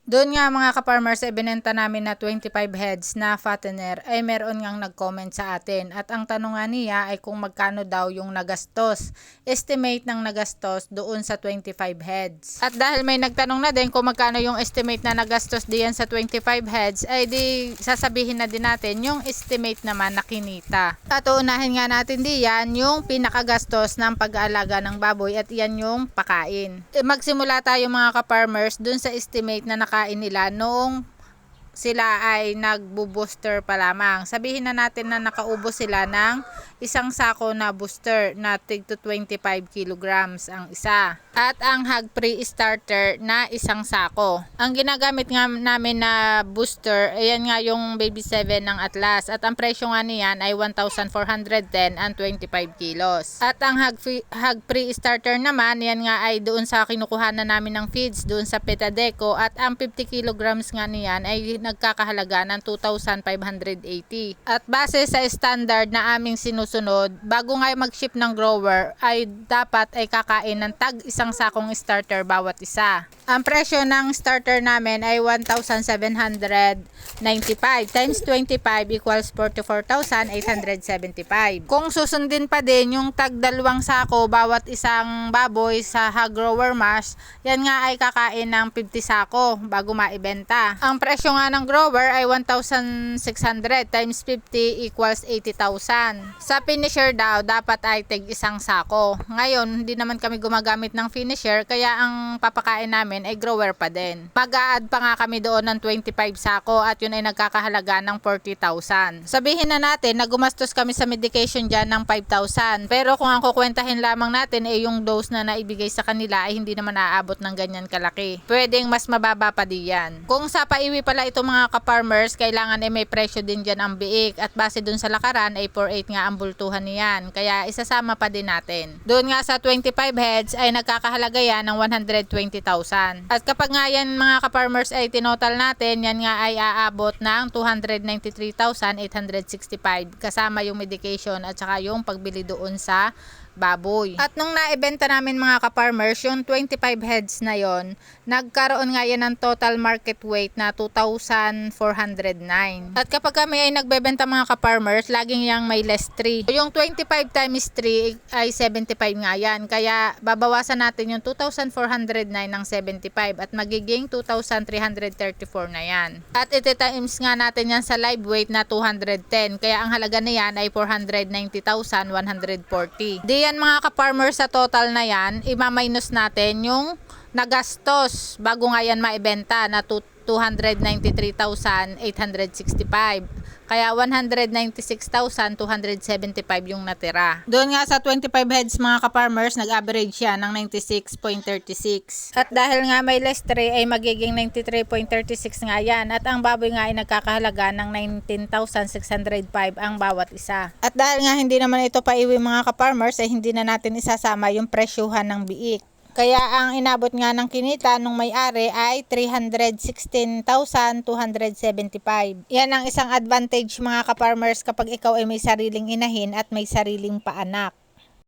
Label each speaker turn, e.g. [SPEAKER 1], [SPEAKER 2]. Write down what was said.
[SPEAKER 1] Doon nga mga ka-farmers ay binenta namin na 25 heads na fattener ay meron ngang nag-comment sa atin at ang tanong nga niya ay kung magkano daw yung nagastos. Estimate ng nagastos doon sa 25 heads. At dahil may nagtanong na din kung magkano yung estimate na nagastos diyan sa 25 heads ay di sasabihin na din natin yung estimate naman na kinita. At uunahin nga natin diyan yung pinakagastos ng pag-aalaga ng baboy at iyan yung pakain. Magsimula tayo mga ka-farmers doon sa estimate na nakain nila noong sila ay nagbo-booster pa lamang. Sabihin na natin na nakaubo sila ng isang sako na booster na tig to 25 kilograms ang isa. At ang hog pre-starter na isang sako. Ang ginagamit nga namin na booster, ayan nga yung baby 7 ng Atlas. At ang presyo nga niyan ay 1,410 and 25 kilos. At ang hog pre-starter naman, yan nga ay doon sa kinukuha na namin ng feeds, doon sa Petadeco. At ang 50 kilograms nga niyan ay nagkakahalaga ng 2,580. At base sa standard na aming sinusunod, bago nga mag-ship ng grower, ay dapat ay kakain ng tag isang sakong starter bawat isa. Ang presyo ng starter namin ay 1,795 times 25 equals 44,875. Kung susundin pa din yung tag dalawang sako bawat isang baboy sa hog grower mash, yan nga ay kakain ng 50 sako bago maibenta. Ang presyo nga ng grower ay 1,600 times 50 equals 80,000. Sa finisher daw, dapat ay tig isang sako. Ngayon, hindi naman kami gumagamit ng finisher, kaya ang papakain namin ay grower pa din. Mag-a-add pa nga kami doon ng 25 sako at yun ay nagkakahalaga ng 40,000. Sabihin na natin na gumastos kami sa medication dyan ng 5,000. Pero kung ang kukwentahin lamang natin ay yung dose na naibigay sa kanila ay hindi naman naaabot ng ganyan kalaki. Pwedeng mas mababa pa diyan. Kung sa paiwi pala ito mga ka-farmers, kailangan ay may presyo din dyan ang biik at base dun sa lakaran ay 4.8 nga ang bultuhan niyan. Kaya isasama pa din natin. Doon nga sa 25 heads ay nagkakahalaga yan ng 120,000. At kapag nga yan mga ka-farmers ay tinotal natin, yan nga ay aabot ng 293,865 kasama yung medication at saka yung pagbili doon sa baboy. At nung naibenta namin mga ka-farmers, yung 25 heads na yon, nagkaroon nga yan ng total market weight na 2,409. At kapag kami ay nagbebenta mga ka-farmers, laging yang may less 3. Yung 25 times 3 ay 75 nga yan. Kaya babawasan natin yung 2,409 ng 75 at magiging 2,334 na yan. At iti-times nga natin yan sa live weight na 210. Kaya ang halaga na yan ay 490,140. Yan mga ka-farmers sa total na yan, ima-minus natin yung nagastos bago nga yan maibenta na 293,865. Kaya 196,275 yung natira. Doon nga sa 25 heads mga ka-farmers, nag-average siya ng 96.36. At dahil nga may less 3 ay magiging 93.36 nga yan. At ang baboy nga ay nagkakahalaga ng 19,605 ang bawat isa. At dahil nga hindi naman ito paiwi mga ka-farmers, ay hindi na natin isasama yung presyuhan ng biik. Kaya ang inabot nga ng kinita nung may-ari ay 316,275. Yan ang isang advantage mga ka-farmers kapag ikaw ay may sariling inahin at may sariling paanak.